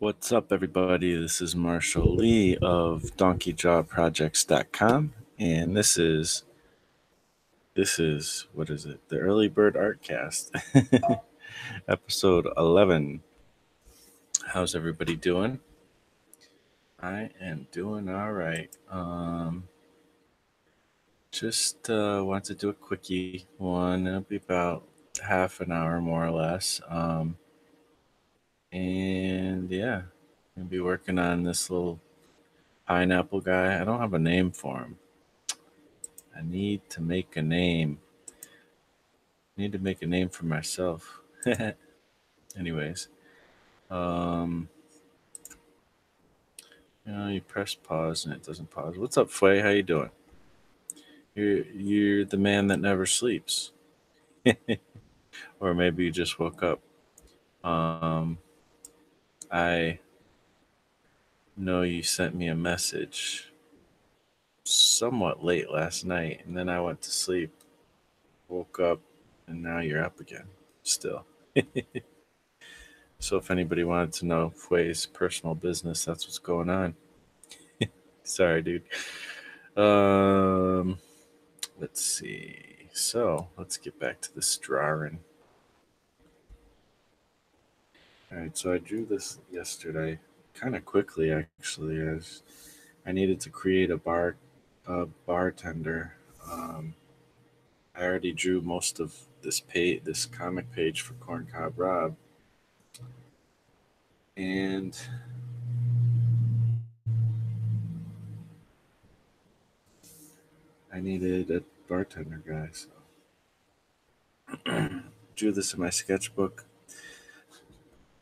What's up, everybody? This is Marshall Lee of DonkeyJawProjects.com, and this is what is it? The Early Bird Artcast, episode 11. How's everybody doing? I am doing all right. Just want to do a quickie one. It'll be about half an hour, more or less. And yeah, I'll be working on this little pineapple guy. I don't have a name for him. I need to make a name. I need to make a name for myself. Anyways, um, you press pause and it doesn't pause. What's up, Fue? How you doing? You're the man that never sleeps, or maybe you just woke up. Um, I know you sent me a message somewhat late last night, and then I went to sleep, woke up, and now you're up again. Still. So if anybody wanted to know Fue's personal business, that's what's going on. Sorry, dude. Um, let's see. So let's get back to this drawing. All right, so I drew this yesterday, kind of quickly actually, as I needed to create a bartender. I already drew most of this comic page for Corncob Rob, and I needed a bartender guy, so drew this in my sketchbook.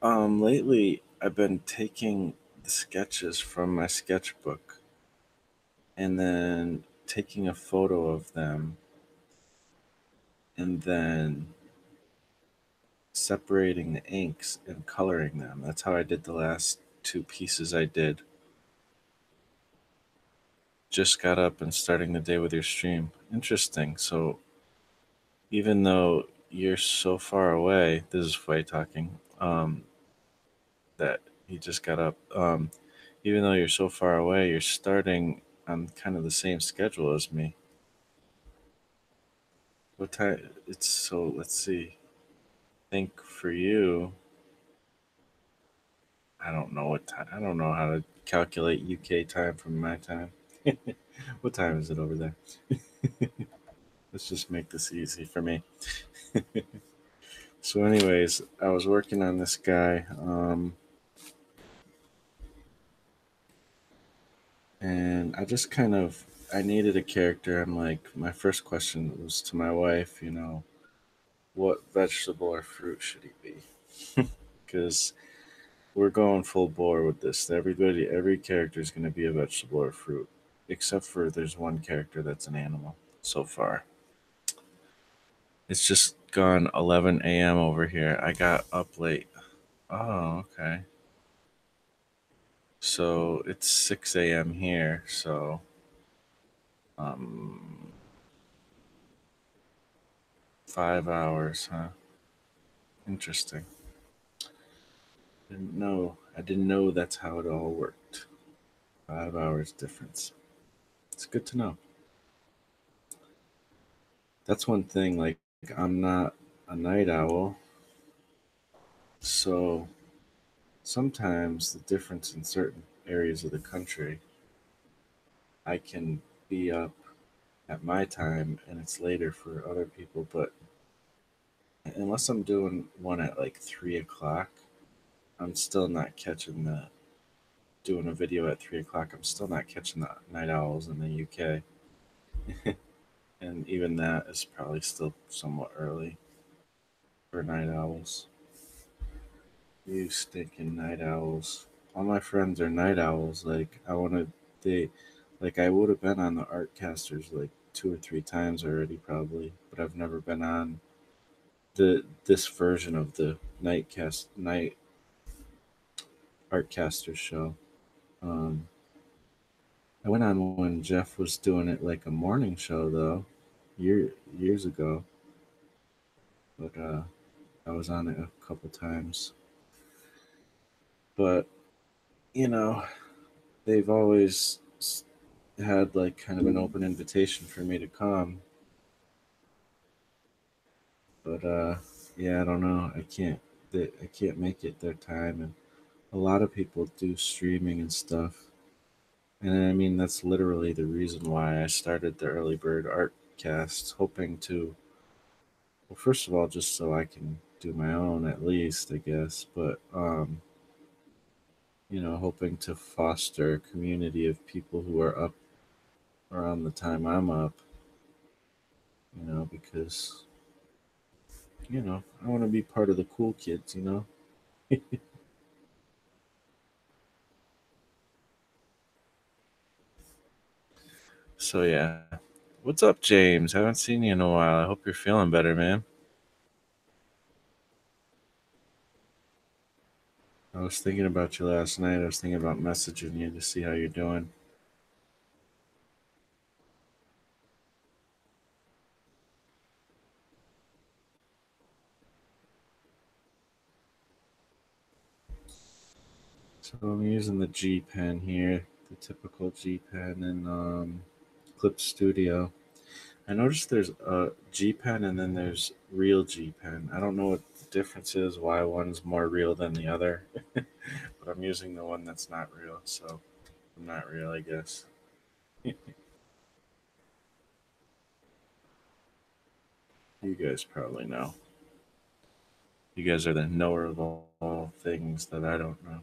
Lately I've been taking the sketches from my sketchbook and then taking a photo of them and then separating the inks and coloring them. That's how I did the last two pieces I did. Just got up and starting the day with your stream. Interesting. So even though you're so far away, this is Fue talking, that he just got up. Even though you're so far away, you're starting on kind of the same schedule as me. What time? It's so. Let's see. I think for you, I don't know what time. I don't know how to calculate UK time from my time. What time is it over there? Let's just make this easy for me. So, anyways, I was working on this guy, and I needed a character. I'm like, my first question was to my wife. What vegetable or fruit should he be? Because we're going full bore with this. Every character is going to be a vegetable or fruit, except for there's one character that's an animal so far. It's just gone 11 a.m. over here. I got up late. Oh, okay. So it's 6 a.m. here. So, um, 5 hours, huh? Interesting. Didn't know. I didn't know that's how it all worked. 5 hours difference. It's good to know. That's one thing. Like, I'm not a night owl, so sometimes the difference in certain areas of the country, I can be up at my time and it's later for other people. But unless I'm doing one at like 3 o'clock, I'm still not catching the doing a video at 3 o'clock. I'm still not catching the night owls in the UK, and even that is probably still somewhat early for night owls. You stinking night owls. All my friends are night owls. Like they, like I would have been on the Artcasters like two or three times already, probably, but I've never been on this version of the night Artcasters show. Um, I went on when Jeff was doing it like a morning show though, years ago, but I was on it a couple times. But you know, they've always had like kind of an open invitation for me to come, but yeah, I don't know. I can't make it their time, and a lot of people do streaming and stuff. And I mean, that's literally the reason why I started the Early Bird Art Casts, hoping to, well, first of all, just so I can do my own at least, I guess, but hoping to foster a community of people who are up around the time I'm up, because, I want to be part of the cool kids. So, yeah. What's up, James? Haven't seen you in a while. I hope you're feeling better, man. I was thinking about you last night. I was thinking about messaging you to see how you're doing. So I'm using the G Pen here, the typical G Pen in Clip Studio. I noticed there's a G Pen and then there's real G Pen. I don't know what the difference is, why one's more real than the other, but I'm using the one that's not real, so I'm not real, I guess. You guys probably know. You guys are the knower of all things that I don't know.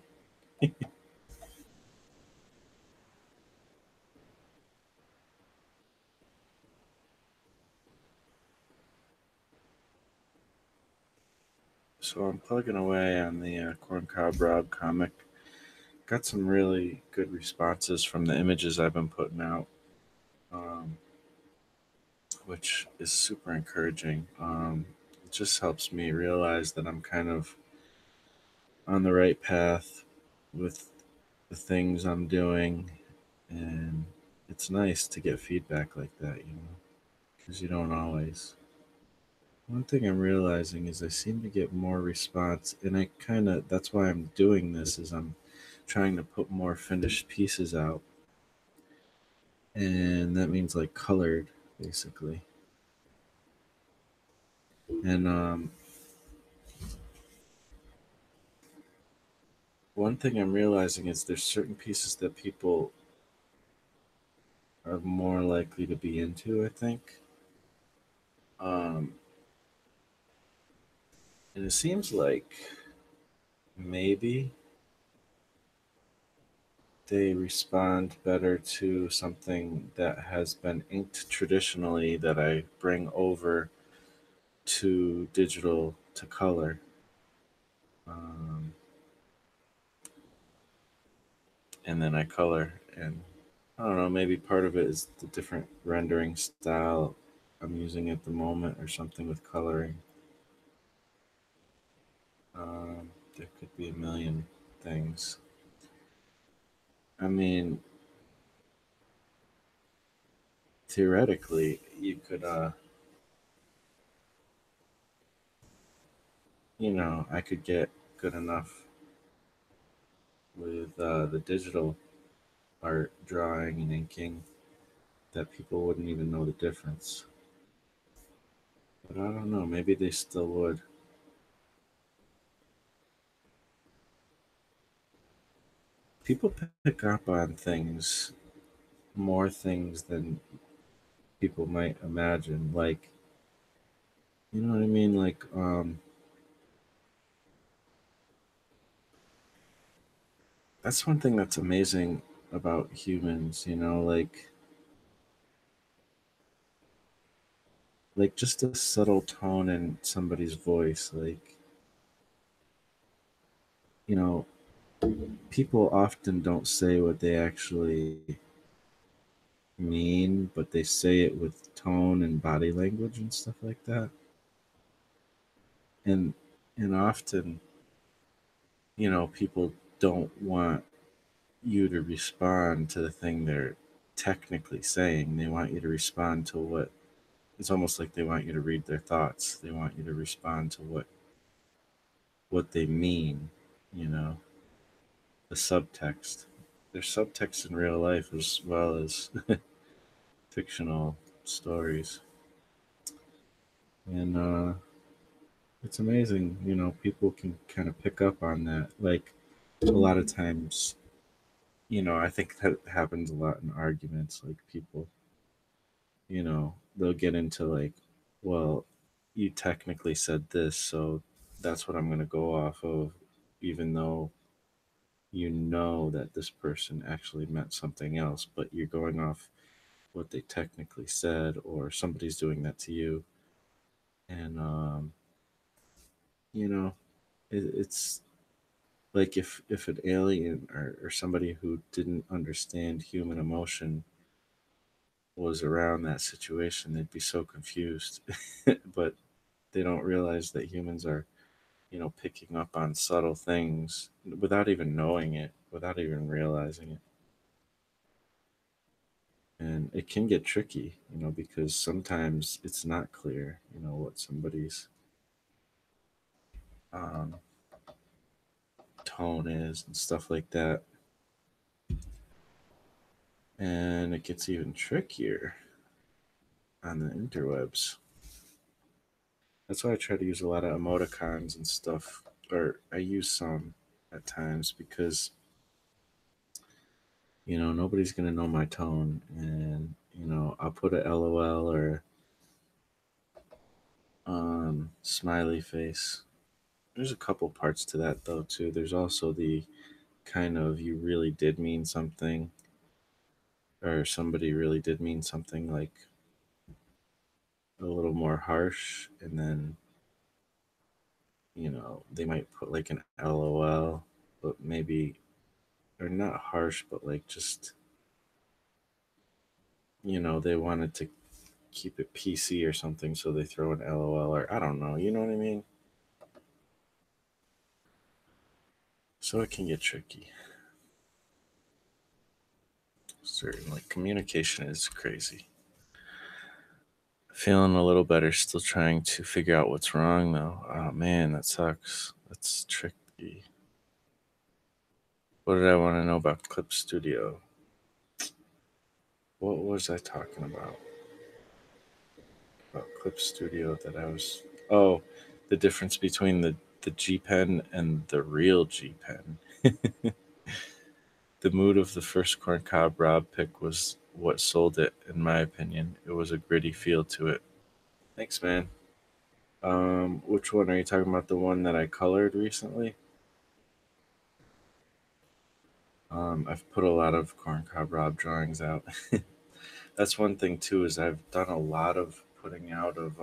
So I'm plugging away on the Corncob Rob comic. Got some really good responses from the images I've been putting out, um, which is super encouraging. It just helps me realize that I'm kind of on the right path with the things I'm doing, and it's nice to get feedback like that, because you don't always. One thing I'm realizing is I seem to get more response, and I kind of that's why I'm doing this is I'm trying to put more finished pieces out, and that means like colored basically. And one thing I'm realizing is there's certain pieces that people are more likely to be into, I think. Um, and it seems like maybe they respond better to something that has been inked traditionally that I bring over to digital to color. Um, and then I color. And I don't know, maybe part of it is the different rendering style I'm using at the moment or something with coloring. There could be a million things. I mean, theoretically, you could, I could get good enough with the digital art, drawing, and inking that people wouldn't even know the difference. But I don't know, maybe they still would. People pick up on things, more things than people might imagine. Like, you know what I mean? Like, that's one thing that's amazing about humans, like just a subtle tone in somebody's voice. Like, you know, people often don't say what they actually mean, but they say it with tone and body language and stuff like that. And often, people don't want you to respond to the thing they're technically saying. They want you to respond to what it's almost like they want you to read their thoughts. They want you to respond to what they mean, you know. the subtext. There's subtext in real life as well as fictional stories, and it's amazing. People can kind of pick up on that. Like a lot of times, I think that happens a lot in arguments. Like people, they'll get into like, well, you technically said this, so that's what I'm going to go off of, even though you know that this person actually meant something else, but you're going off what they technically said, or somebody's doing that to you. And, you know, it's like if an alien or somebody who didn't understand human emotion was around that situation, they'd be so confused. But they don't realize that humans are, picking up on subtle things without even knowing it, without even realizing it. And it can get tricky, because sometimes it's not clear, what somebody's um, tone is and stuff like that. And it gets even trickier on the interwebs. That's why I try to use a lot of emoticons and stuff, or I use some at times because, nobody's going to know my tone. And, I'll put a LOL or smiley face. There's a couple parts to that, though, too. There's also the kind of you really did mean something, or somebody really did mean something like a little more harsh, and then they might put like an LOL, but maybe, or not harsh, but like just they wanted to keep it PC or something, so they throw an LOL, or I don't know, you know what I mean? So it can get tricky. Certainly, communication is crazy. Feeling a little better, still trying to figure out what's wrong though. Oh man, that sucks. That's tricky. What did I want to know about Clip Studio? What was I talking about? About Clip Studio that I was. Oh, the difference between the G Pen and the real G Pen. The mood of the first Corncob Rob pick was what sold it, in my opinion. It was a gritty feel to it. Thanks, man. Which one are you talking about? The one that I colored recently? I've put a lot of Corncob Rob drawings out. That's one thing too, is I've done a lot of putting out of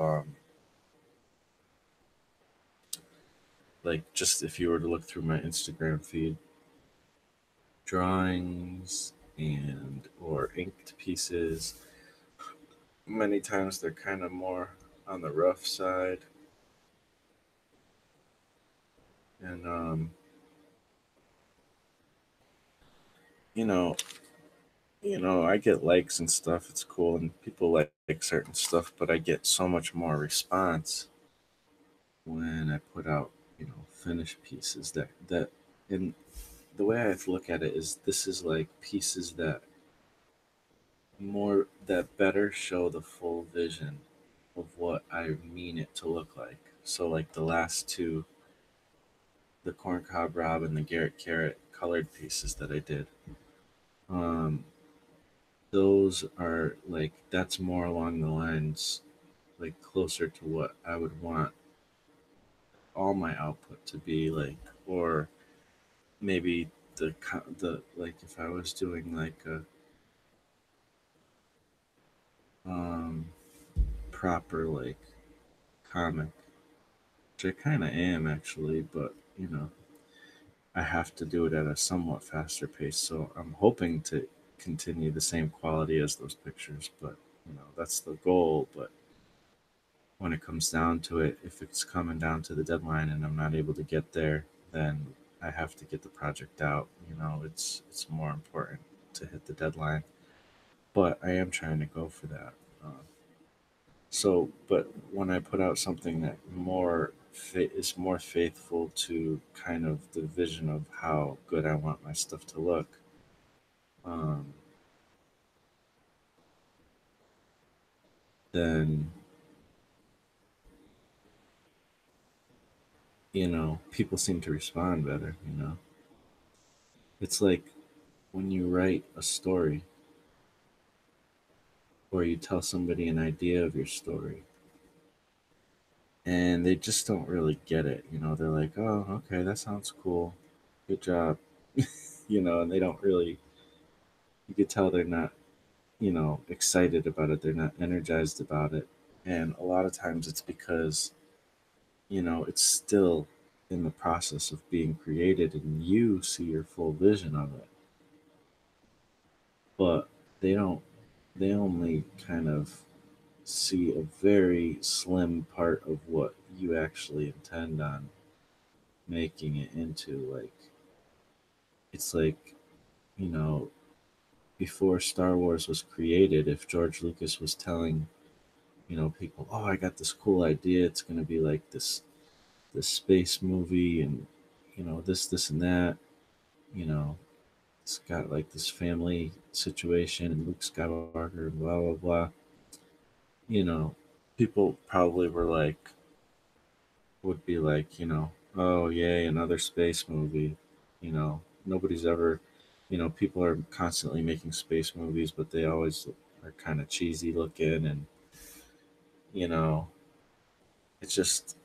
like, just if you were to look through my Instagram feed, drawings and or inked pieces. Many times they're kind of more on the rough side, and you know, I get likes and stuff. It's cool, and people like certain stuff, but I get so much more response when I put out, finished pieces that and the way I look at it is this is like pieces that better show the full vision of what I mean it to look like. So like the last two, the corncob rob and the Garrett carrot colored pieces that I did. Um, those are like that's more along the lines like closer to what I would want all my output to be like, or maybe the like if I was doing like a um proper like comic, which I kind of am actually, but I have to do it at a somewhat faster pace. So I'm hoping to continue the same quality as those pictures, but that's the goal. But when it comes down to it, if it's coming down to the deadline and I'm not able to get there, then I have to get the project out. It's more important to hit the deadline, but I am trying to go for that. But when I put out something that more is more faithful to kind of the vision of how good I want my stuff to look. Um, then people seem to respond better. It's like when you write a story or you tell somebody an idea of your story and they just don't really get it. They're like, oh, okay, that sounds cool. Good job. And they don't really, you could tell they're not, excited about it. They're not energized about it. And a lot of times it's because, it's still in the process of being created and you see your full vision of it. But they don't, they only kind of see a very slim part of what you actually intend on making it into. Like, it's like, you know, before Star Wars was created, if George Lucas was telling, people, oh, I got this cool idea, it's going to be like this space movie and, this and that, you know, it's got like this family situation and Luke Skywalker and blah, blah, blah. You know, people probably would be like, oh, yay, another space movie. Nobody's ever, people are constantly making space movies, but they always are kind of cheesy looking and, you know, it just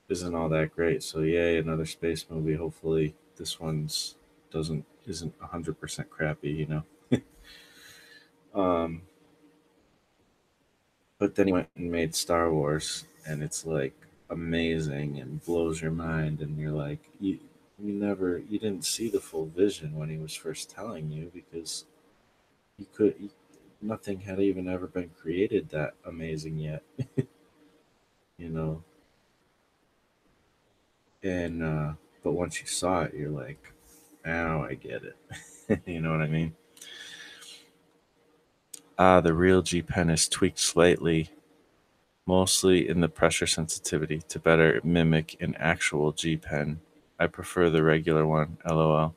isn't all that great. So, yay, another space movie. Hopefully, this one's doesn't isn't 100% crappy, Um, but then he went and made Star Wars, and it's like amazing and blows your mind, and you're like, you didn't see the full vision when he was first telling you because you could, nothing had even ever been created that amazing yet, you know. And but once you saw it, you're like, now I get it. You know what I mean? The real G Pen is tweaked slightly, mostly in the pressure sensitivity to better mimic an actual G Pen. I prefer the regular one, lol.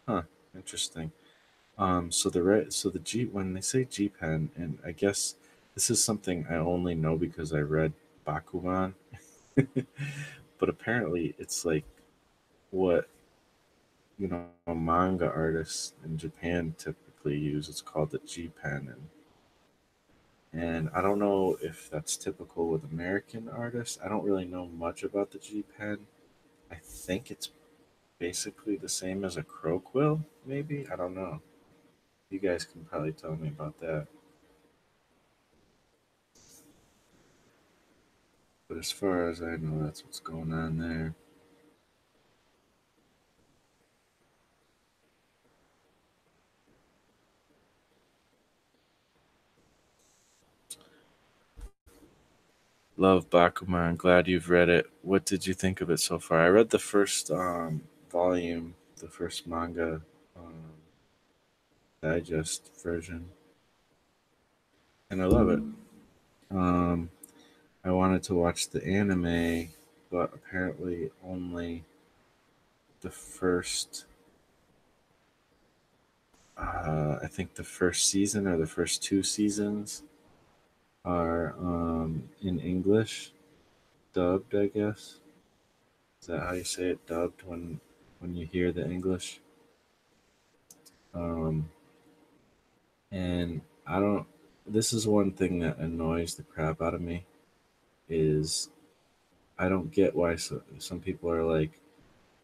Huh, interesting. So the G when they say G Pen, and I guess this is something I only know because I read Bakuman, but apparently it's like what manga artists in Japan typically use. It's called the G Pen, and I don't know if that's typical with American artists. I don't really know much about the G Pen. I think it's basically the same as a crow quill, maybe? I don't know. You guys can probably tell me about that. But as far as I know, that's what's going on there. Love Bakuman. Glad you've read it. What did you think of it so far? I read the first volume, the first manga um, digest version, and I love it. Um, I wanted to watch the anime, but apparently only the first, I think the first season or the first two seasons are in English, dubbed, I guess. Is that how you say it? Dubbed when you hear the English. Um, and I don't. This is one thing that annoys the crap out of me. Is I don't get why some people are like,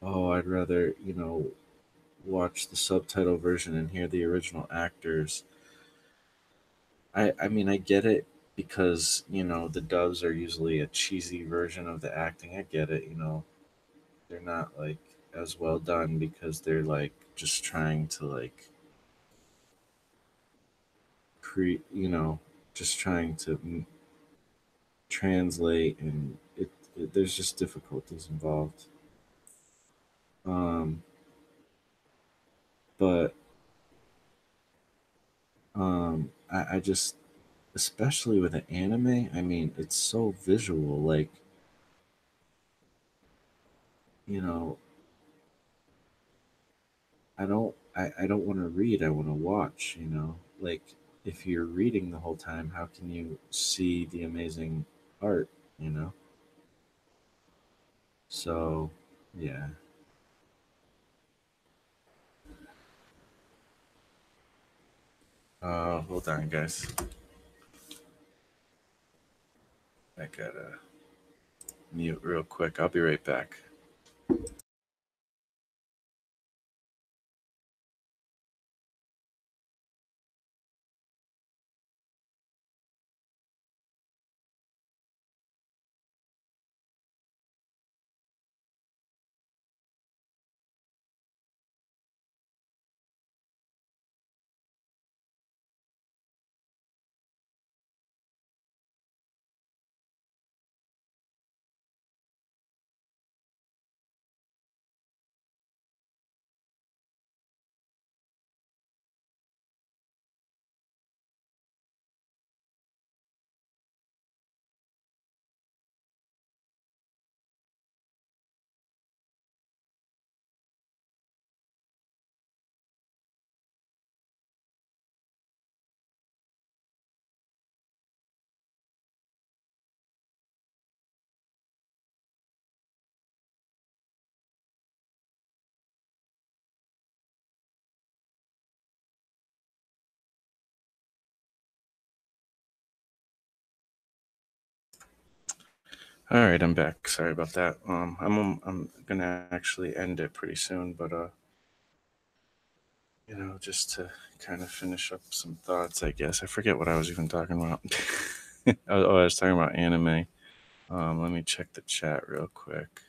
oh, I'd rather watch the subtitle version and hear the original actors. I mean I get it because the dubs are usually a cheesy version of the acting. I get it. They're not like as well done because they're like just trying to like create, just trying to translate, and there's just difficulties involved. Um, but I just, especially with an anime, I mean, it's so visual. Like you know, I don't want to read, I want to watch, you know? Like if you're reading the whole time, how can you see the amazing art, you know? So, yeah. Hold on, guys. I gotta mute real quick. I'll be right back. All right, I'm back. Sorry about that. I'm gonna actually end it pretty soon, but just to kind of finish up some thoughts, I guess. I forget what I was even talking about. I was talking about anime. Let me check the chat real quick.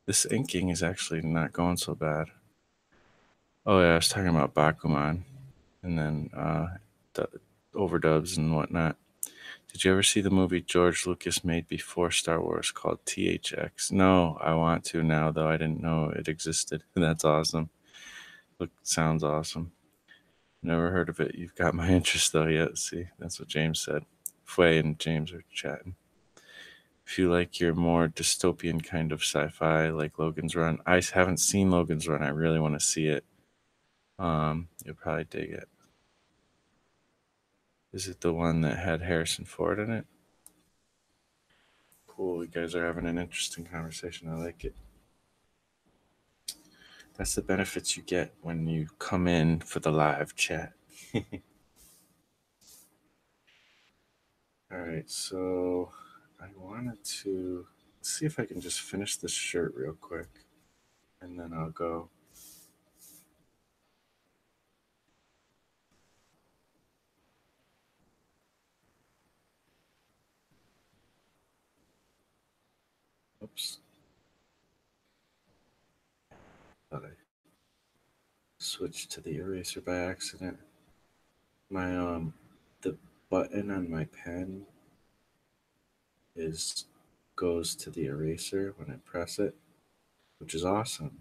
This inking is actually not going so bad. Oh yeah, I was talking about Bakuman, and then the overdubs and whatnot. Did you ever see the movie George Lucas made before Star Wars called THX? No, I want to now though. I didn't know it existed. That's awesome. Look, sounds awesome. Never heard of it. You've got my interest though. Yeah, see, that's what James said. Fue and James are chatting. If you like your more dystopian kind of sci-fi, like Logan's Run, I haven't seen Logan's Run. I really want to see it. You'll probably dig it. Is it the one that had Harrison Ford in it? Cool. You guys are having an interesting conversation. I like it. That's the benefits you get when you come in for the live chat. All right, so I wanted to see if I can just finish this shirt real quick, and then I'll go. Oops, thought I switched to the eraser by accident. My the button on my pen is goes to the eraser when I press it, which is awesome.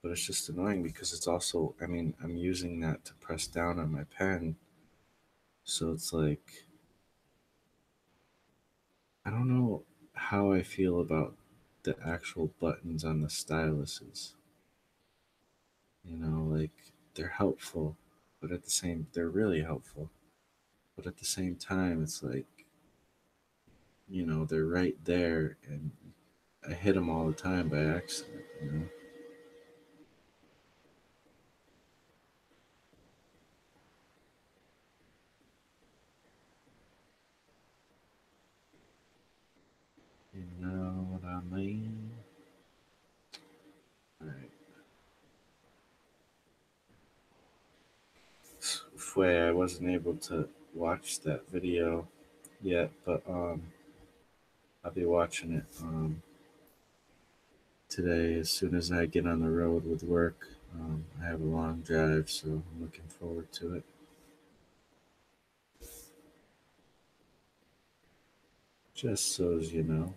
But it's just annoying because it's also, I mean, I'm using that to press down on my pen, so it's like I don't know how I feel about the actual buttons on the styluses. Like they're helpful, but at the same, they're really helpful. But at the same time, it's like, they're right there, and I hit them all the time by accident. You know what I mean? All right. Fue, I wasn't able to watch that video yet, but I'll be watching it today as soon as I get on the road with work. I have a long drive, so I'm looking forward to it. Just so as you know.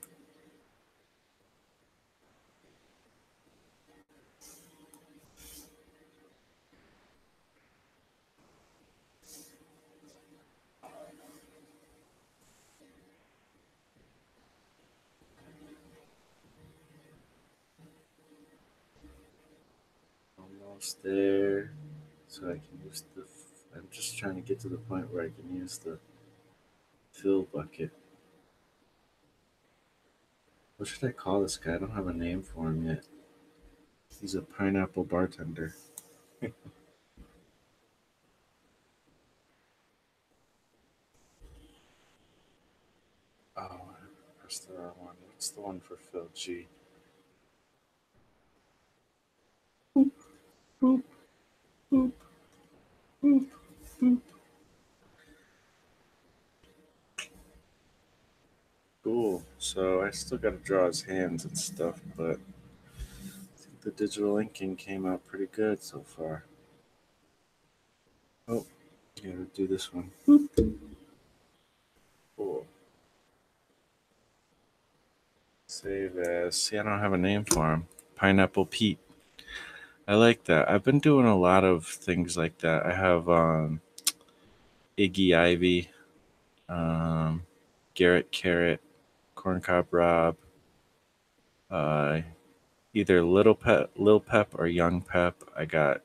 almost there. So I can use the. I'm just trying to get to the point where I can use the fill bucket. What should I call this guy? I don't have a name for him yet. He's a pineapple bartender. Oh, I pressed the wrong one. What's the one for Phil G? Boop, boop, boop, boop, boop. Cool. So I still got to draw his hands and stuff, but I think the digital inking came out pretty good so far. Oh, gotta do this one. Boop. Cool. Save as. See, I don't have a name for him. Pineapple Pete. I like that. I've been doing a lot of things like that. I have Iggy Ivy, um, Garrett Carrot, Corncob Rob, uh, either Lil Pep or Young Pep. I got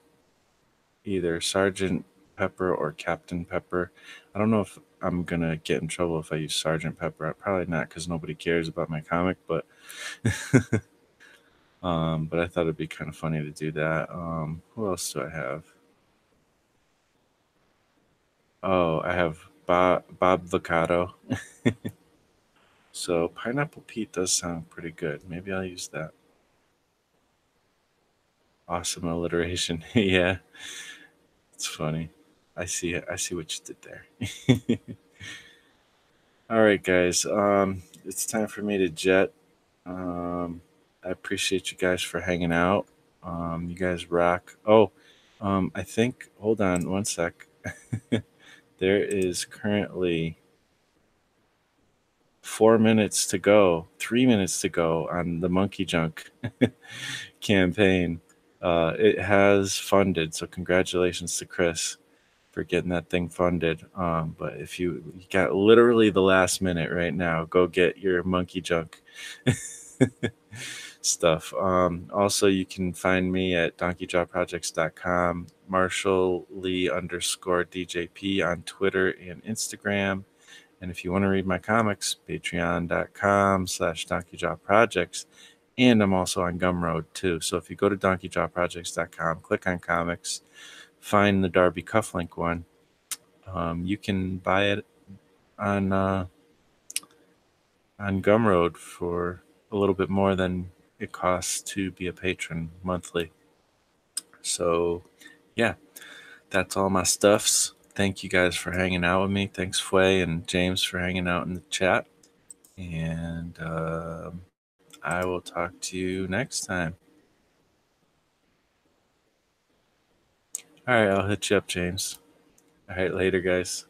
either Sergeant Pepper or Captain Pepper. I don't know if I'm gonna get in trouble if I use Sergeant Pepper. Probably not because nobody cares about my comic, but but I thought it'd be kind of funny to do that. Who else do I have? Oh, I have Bob Vocado. So Pineapple Pete does sound pretty good. Maybe I'll use that. Awesome alliteration. Yeah, it's funny. I see it. I see what you did there. All right, guys. It's time for me to jet. I appreciate you guys for hanging out. You guys rock. Oh, I think. Hold on one sec. There is currently 4 minutes to go, 3 minutes to go on the Monkey Junk campaign. It has funded, so congratulations to Chris for getting that thing funded. But if you got literally the last minute right now, go get your Monkey Junk stuff. Also, you can find me at donkeyjawprojects.com, Marshall Lee _ DJP on Twitter and Instagram. And if you want to read my comics, patreon.com/donkeyjawprojects. And I'm also on Gumroad too. So if you go to donkeyjawprojects.com, click on comics, find the Darby Cufflink one, you can buy it on Gumroad for a little bit more than it costs to be a patron monthly. So yeah, that's all my stuffs. Thank you guys for hanging out with me. Thanks, Fway and James, for hanging out in the chat. And I will talk to you next time. All right, I'll hit you up, James. All right, later, guys.